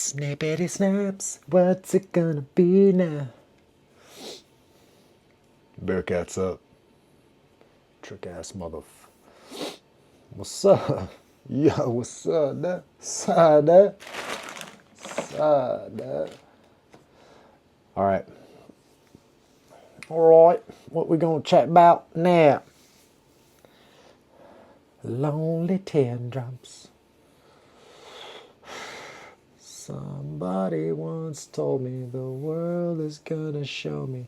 Snappity snaps, what's it gonna be now? Bearcats up. Trick ass mother. What's up? Yo, what's up, da? Sada. Sada. Alright. Alright, what we gonna chat about now? Lonely teardrops. Somebody once told me the world is gonna show me.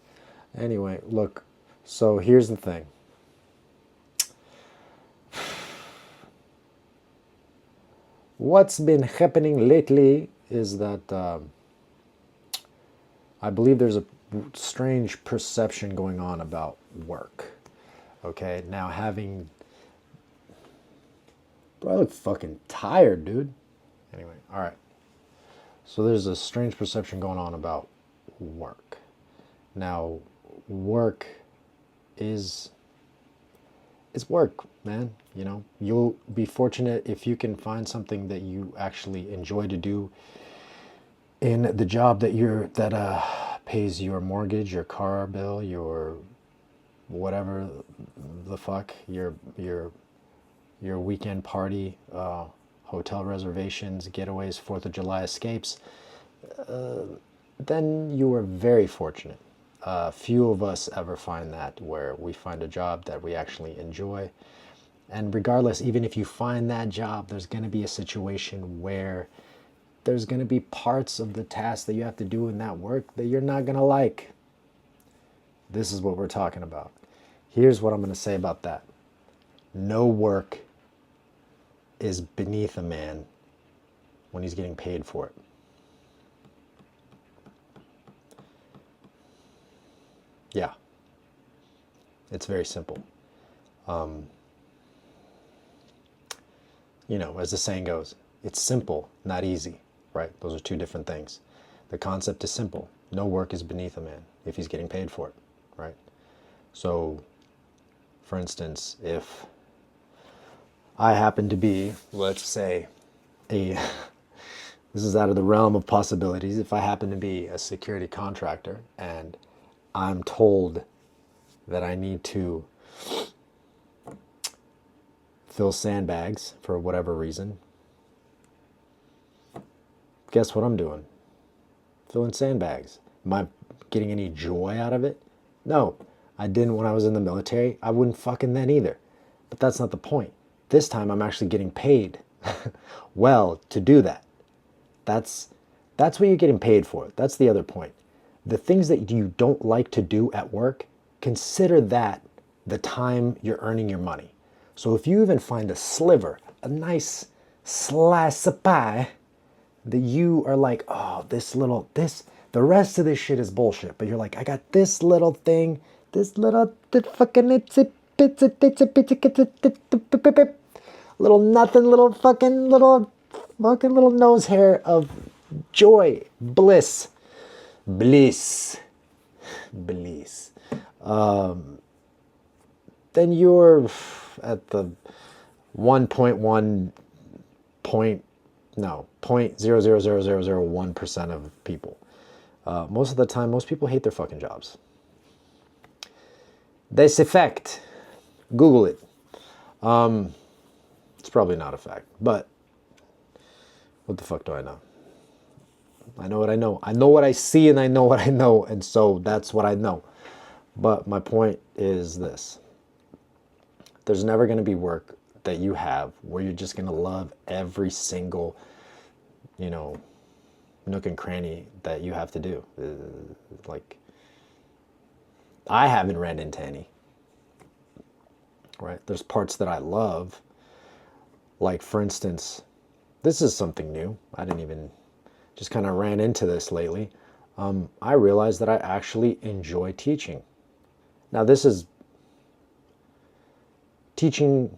Anyway, look, so here's the thing. What's been happening lately is that I believe there's a strange perception going on about work. Okay, now bro, I look fucking tired, dude. Anyway, all right. So there's a strange perception going on about work. Now, work is work, man. You know, you'll be fortunate if you can find something that you actually enjoy to do in the job that pays your mortgage, your car bill, your whatever the fuck, your weekend party, hotel reservations, getaways, 4th of July escapes, then you are very fortunate. Few of us ever find that, where we find a job that we actually enjoy. And regardless, even if you find that job, there's going to be a situation where there's going to be parts of the task that you have to do in that work that you're not going to like. This is what we're talking about. Here's what I'm going to say about that. No work is beneath a man when he's getting paid for it. Yeah. It's very simple. You know, as the saying goes, it's simple, not easy, right? Those are two different things. The concept is simple. No work is beneath a man if he's getting paid for it, right? So, for instance, if I happen to be, let's say, this is out of the realm of possibilities, if I happen to be a security contractor and I'm told that I need to fill sandbags for whatever reason, guess what I'm doing? Filling sandbags. Am I getting any joy out of it? No, I didn't when I was in the military. I wouldn't fucking then either. But that's not the point. This time I'm actually getting paid well to do that. That's what you're getting paid for. That's the other point. The things that you don't like to do at work, consider that the time you're earning your money. So if you even find a sliver, a nice slice of pie, that you are like, oh, the rest of this shit is bullshit. But you're like, I got this little thing, little nothing, little fucking little nose hair of joy, bliss. Then you're at the 1.1 point, no, 0.00001% of people. Most of the time, most people hate their fucking jobs. This effect, Google it. It's probably not a fact, but what the fuck do I know? I know what I know. I know what I see and I know what I know, and so that's what I know. But my point is this. There's never going to be work that you have where you're just going to love every single, nook and cranny that you have to do. Like, I haven't ran into any. Right? There's parts that I love. Like, for instance, this is something new. I didn't even, just kind of ran into this lately. I realized that I actually enjoy teaching. Now, this is teaching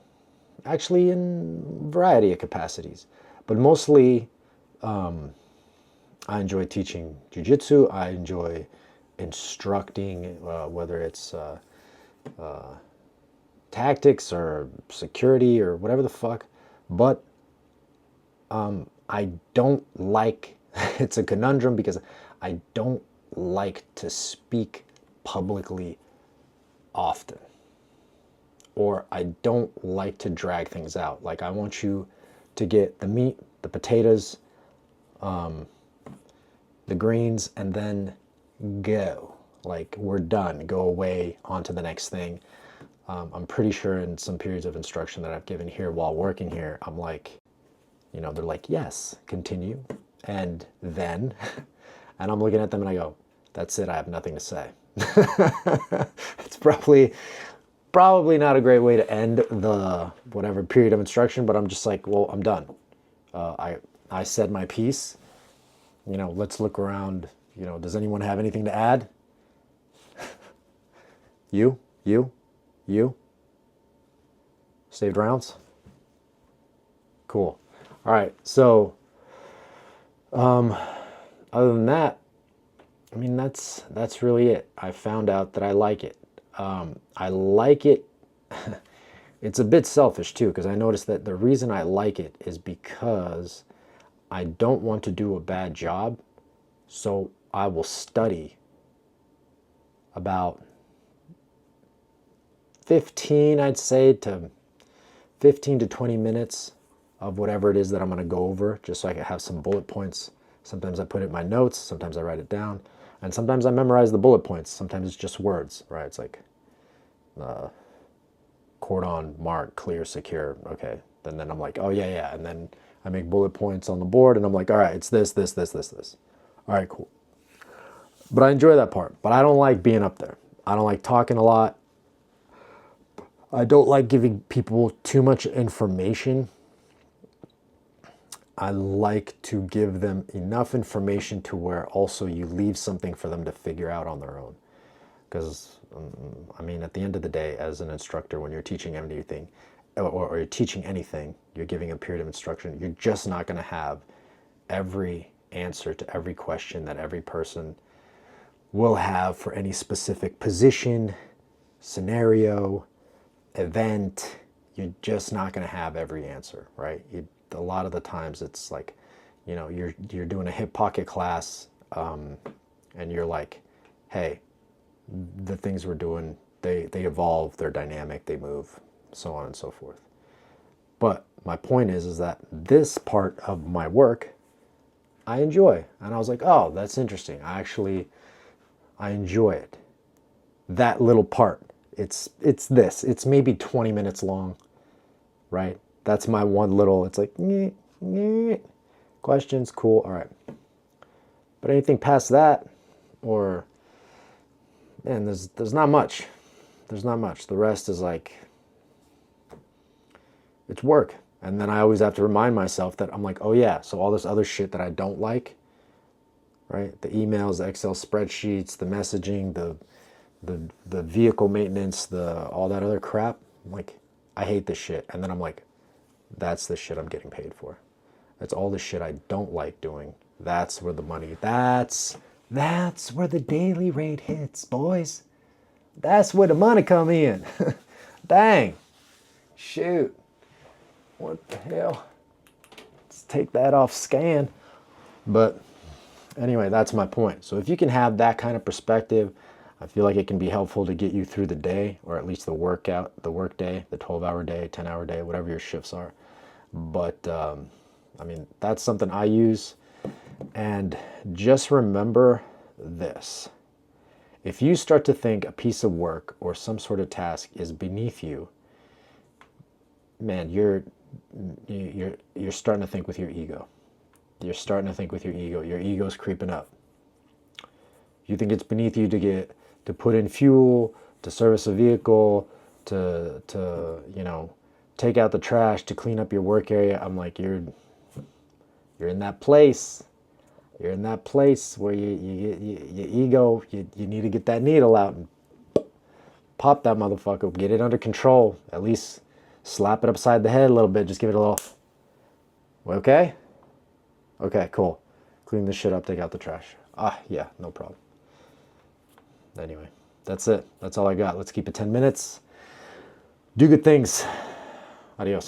actually in a variety of capacities, but mostly I enjoy teaching jiu-jitsu. I enjoy instructing, whether it's tactics or security or whatever the fuck, but I don't like It's a conundrum because I don't like to speak publicly often, or I don't like to drag things out. Like, I want you to get the meat, the potatoes, the greens, and then go. Like, we're done. Go away, on to the next thing. I'm pretty sure in some periods of instruction that I've given here while working here, I'm like, they're like, yes, continue. And then, and I'm looking at them and I go, that's it, I have nothing to say. It's probably not a great way to end the whatever period of instruction, but I'm just like, well, I'm done. I said my piece. Let's look around. Does anyone have anything to add? You? Saved rounds? Cool. All right. So, other than that, I mean, that's really it. I found out that I like it. I like it. It's a bit selfish too, because I noticed that the reason I like it is because I don't want to do a bad job. So I will study about 15, I'd say, to 15 to 20 minutes of whatever it is that I'm going to go over, just so I can have some bullet points. Sometimes I put it in my notes, sometimes I write it down, and sometimes I memorize the bullet points. Sometimes it's just words, right? It's like cordon, mark, clear, secure. Okay. And then I'm like, oh yeah. And then I make bullet points on the board and I'm like, all right, it's this. All right, cool. But I enjoy that part, but I don't like being up there. I don't like talking a lot. I don't like giving people too much information. I like to give them enough information to where also you leave something for them to figure out on their own. Because, I mean, at the end of the day, as an instructor, when you're teaching anything, or you're teaching anything, you're giving a period of instruction, you're just not going to have every answer to every question that every person will have for any specific position, scenario, event. You're just not going to have every answer, right? A lot of the times it's like, you're doing a hip pocket class, and you're like, hey, the things we're doing, they evolve, they're dynamic, they move, so on and so forth. But my point is that this part of my work, I enjoy. And I was like, oh, that's interesting. I enjoy it. That little part. It's maybe 20 minutes long, right? That's my one little, it's like, questions, cool, all right. But anything past that, or, man, there's not much. There's not much. The rest is like, it's work. And then I always have to remind myself that I'm like, oh yeah, so all this other shit that I don't like, right? The emails, the Excel spreadsheets, the messaging, the vehicle maintenance, all that other crap. I'm like, I hate this shit. And then I'm like, that's the shit I'm getting paid for. That's all the shit I don't like doing. That's where the money, that's where the daily rate hits, boys. That's where the money come in. Dang. Shoot. What the hell? Let's take that off scan. But anyway, that's my point. So if you can have that kind of perspective, I feel like it can be helpful to get you through the day, or at least the work day, the 12-hour day, 10-hour day, whatever your shifts are. But I mean, that's something I use. And just remember this. If you start to think a piece of work or some sort of task is beneath you, man, you're starting to think with your ego. You're starting to think with your ego. Your ego's creeping up. You think it's beneath you to put in fuel, to service a vehicle, to take out the trash, to clean up your work area. I'm like, you're in that place. You're in that place where your ego, you need to get that needle out and pop that motherfucker, get it under control. At least slap it upside the head a little bit. Just give it a little, okay? Okay, cool. Clean this shit up, take out the trash. Yeah, no problem. Anyway, that's it. That's all I got. Let's keep it 10 minutes. Do good things. Adios.